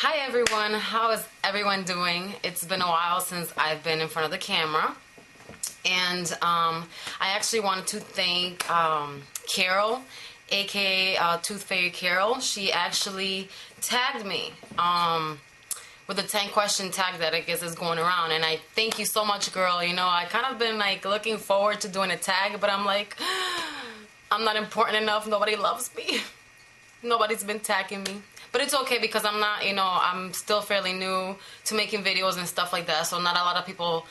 Hi everyone, how is everyone doing? It's been a while since I've been in front of the camera, and I actually wanted to thank Carol, aka toothfairycarol. She actually tagged me with the 10 question tag that I guess is going around, and I thank you so much, girl. You know, I kind of been like looking forward to doing a tag, but I'm like, I'm not important enough. Nobody loves me. Nobody's been tagging me. But it's okay because I'm not, I'm still fairly new to making videos and stuff like that. So not a lot of people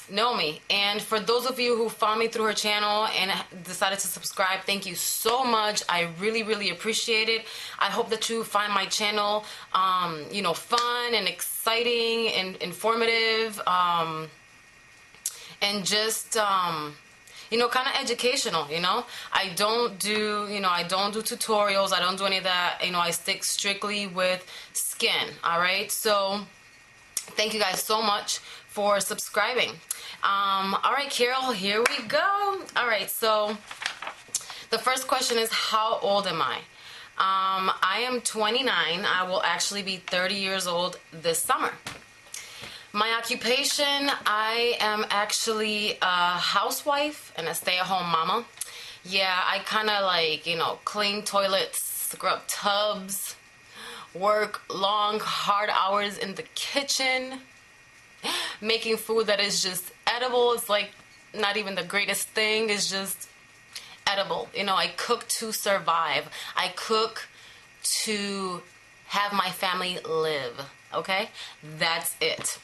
know me. And for those of you who found me through her channel and decided to subscribe, thank you so much. I really, really appreciate it. I hope that you find my channel, fun and exciting and informative, and just... kind of educational. I don't do tutorials. I don't do any of that. I stick strictly with skin. All right. So thank you guys so much for subscribing. All right, Carol, here we go. All right. So the first question is, how old am I? I am 29. I will actually be 30 years old this summer. My occupation, I am actually a housewife and a stay-at-home mama. Yeah, I kind of clean toilets, scrub tubs, work long, hard hours in the kitchen, making food that is just edible. It's like not even the greatest thing. It's just edible. I cook to survive. I cook to have my family live. Okay, that's it.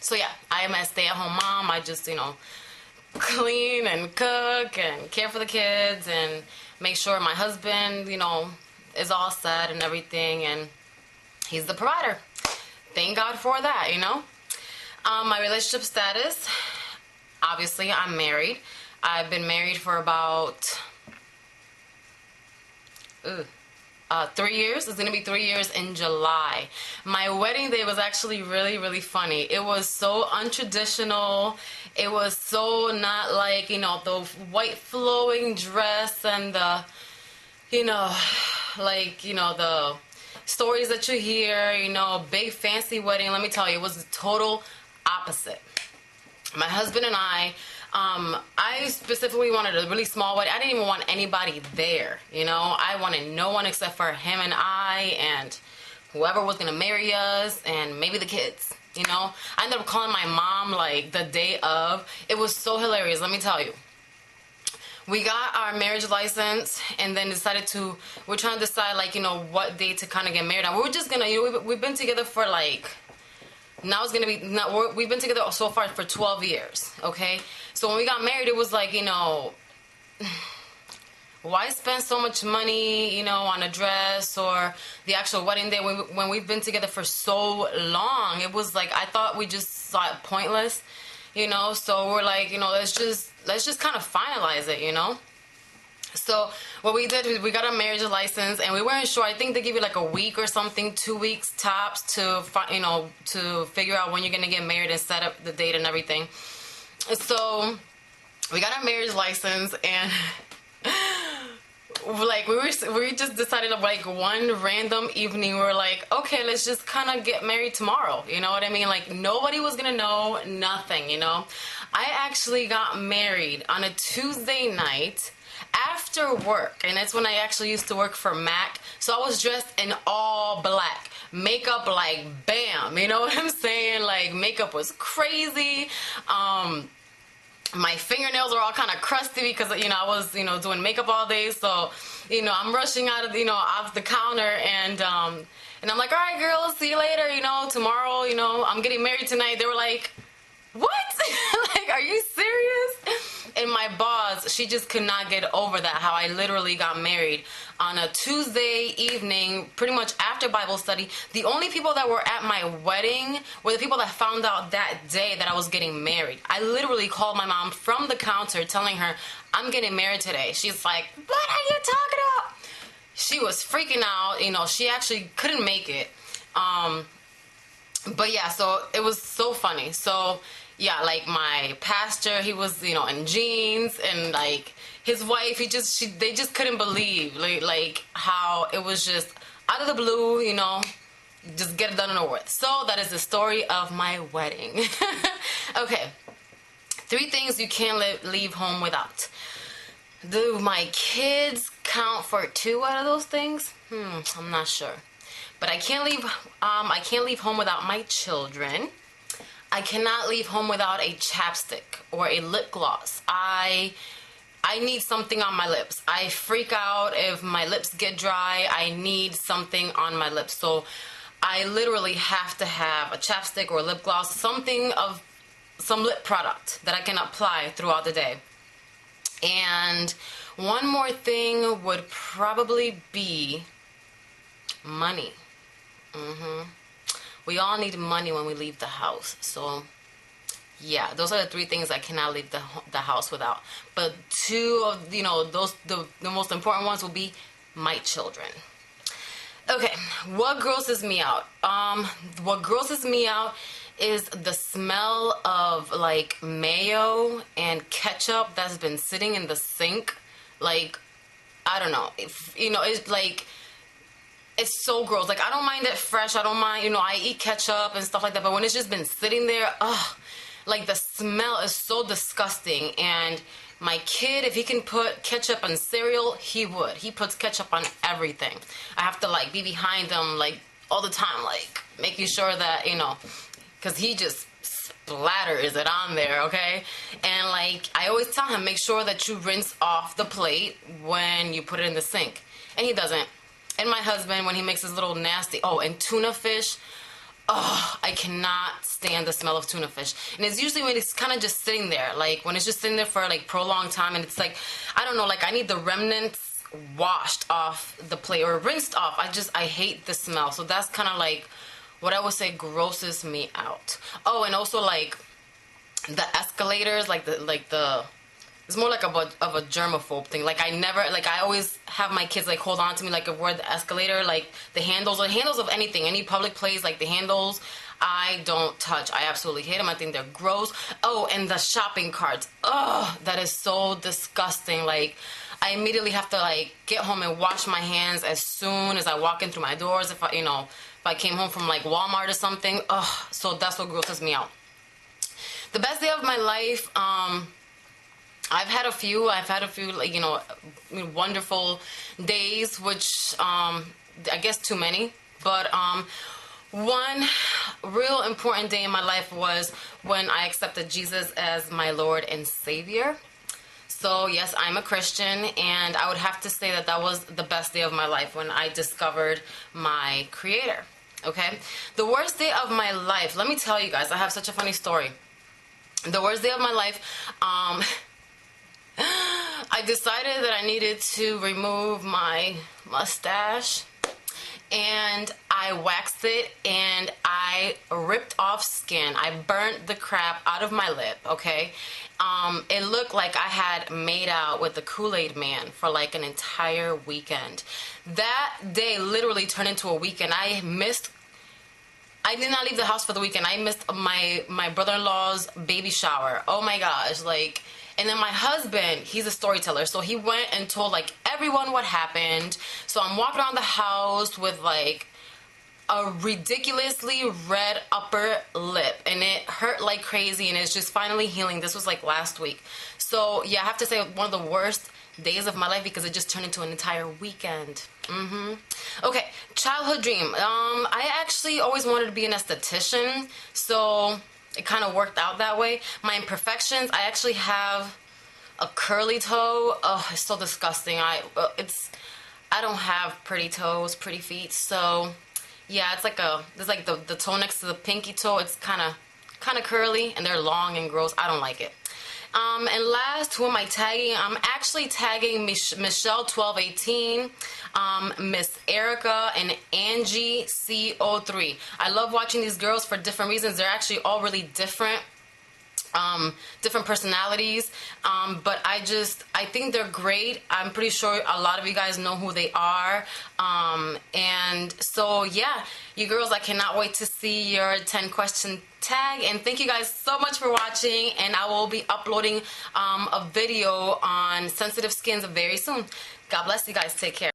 So yeah, I am a stay-at-home mom. I just, clean and cook and care for the kids and make sure my husband, is all set and everything, and he's the provider. Thank God for that, My relationship status, obviously I'm married. I've been married for about 3 years. It's going to be 3 years in July. My wedding day was actually really, really funny. It was so untraditional. It was so not like, the white flowing dress and the, the stories that you hear, big fancy wedding. Let me tell you, it was the total opposite. My husband and I specifically wanted a really small wedding. I didn't even want anybody there, I wanted no one except for him and I and whoever was going to marry us and maybe the kids, I ended up calling my mom the day of. It was so hilarious, let me tell you. We got our marriage license and then we're trying to decide what day to kind of get married. And we were just going to, we've been together for we've been together so far for 12 years, okay? So when we got married, it was why spend so much money, on a dress or the actual wedding day when we've been together for so long? It was I thought we just saw it pointless, so we're let's just kind of finalize it, So what we did, we got a marriage license, and we weren't sure. I think they give you a week or something, 2 weeks tops to figure out when you're gonna get married and set up the date and everything. So we got our marriage license, and we just decided one random evening, we were okay, let's just kind of get married tomorrow. You know what I mean? Nobody was gonna know nothing. I actually got married on a Tuesday night after work, and that's when I actually used to work for Mac. So I was dressed in all black, makeup bam, you know what I'm saying? Makeup was crazy. My fingernails were all kind of crusty because I was doing makeup all day. So I'm rushing out of off the counter, and I'm like, all right, girls, see you later. Tomorrow. I'm getting married tonight. They were like, what? Are you serious? And my boss, she just could not get over that, how I literally got married on a Tuesday evening, pretty much after Bible study. The only people that were at my wedding were the people that found out that day that I was getting married. I literally called my mom from the counter telling her, I'm getting married today. She's like, what are you talking about? She was freaking out. She actually couldn't make it. But yeah, so it was so funny. So yeah, my pastor, he was, in jeans, and his wife, they just couldn't believe how it was just out of the blue, you know, just get it done and over with. So that is the story of my wedding. Okay, 3 things you can't leave home without. Do my kids count for 2 out of those things? I'm not sure. But I can't leave home without my children. I cannot leave home without a chapstick or a lip gloss. I need something on my lips. I freak out if my lips get dry. I need something on my lips. So I literally have to have a chapstick or a lip gloss, some lip product that I can apply throughout the day. And one more thing would probably be money. We all need money when we leave the house. So yeah, those are the 3 things I cannot leave the house without. But 2 of, you know, those the most important ones will be my children. Okay, what grosses me out? What grosses me out is the smell of like mayo and ketchup that's been sitting in the sink. Like, I don't know, you know, it's like, it's so gross. Like, I don't mind it fresh. I don't mind, you know, I eat ketchup and stuff like that. But when it's just been sitting there, like the smell is so disgusting. And my kid, if he can put ketchup on cereal, he would. He puts ketchup on everything. I have to like be behind him like all the time, like making sure that, you know, because he just splatters it on there, okay? And like, I always tell him, make sure that you rinse off the plate when you put it in the sink. And he doesn't. And my husband, when he makes his little nasty, and tuna fish, I cannot stand the smell of tuna fish. And it's usually when it's kind of just sitting there, like when it's just sitting there for like prolonged time, and it's like, I don't know, like I need the remnants washed off the plate or rinsed off. I hate the smell. So that's kind of like what I would say grosses me out. Oh, and also like the escalators, like the it's more like of a germaphobe thing. Like I always have my kids like hold on to me like if we're the escalator, like the handles of anything, any public place, like the handles, I don't touch. I absolutely hate them. I think they're gross. Oh, and the shopping carts. That is so disgusting. Like, I immediately have to like get home and wash my hands as soon as I walk in through my doors. If I came home from like Walmart or something. So that's what grosses me out. The best day of my life, I've had a few like, wonderful days, which I guess too many, but one real important day in my life was when I accepted Jesus as my Lord and Savior. So yes, I'm a Christian, and I would have to say that was the best day of my life when I discovered my Creator. Okay, the worst day of my life, let me tell you guys, I have such a funny story. The worst day of my life, I decided that I needed to remove my mustache, and I waxed it, and I ripped off skin. I burnt the crap out of my lip, okay? It looked like I had made out with the Kool-Aid Man for like an entire weekend. That day literally turned into a weekend. I did not leave the house for the weekend. I missed my brother-in-law's baby shower. Oh my gosh, like... And then my husband, he's a storyteller, so he went and told like everyone what happened. So I'm walking around the house with like a ridiculously red upper lip, and it hurt like crazy, and it's just finally healing. This was like last week. So yeah, I have to say one of the worst days of my life because it just turned into an entire weekend. Okay, childhood dream. I actually always wanted to be an esthetician, so it kind of worked out that way. My imperfections, I actually have a curly toe. It's so disgusting. I don't have pretty toes, pretty feet. So yeah, it's like the toe next to the pinky toe. It's kind of curly, and they're long and gross. I don't like it. And last, who am I tagging? I'm actually tagging Michelle 1218, Miss Erica, and Angie CO3. I love watching these girls for different reasons. They're actually all really different personalities, but I think they're great. I'm pretty sure a lot of you guys know who they are, and so yeah, you girls, I cannot wait to see your 10 question tag, and thank you guys so much for watching, and I will be uploading a video on sensitive skins very soon. God bless you guys. Take care.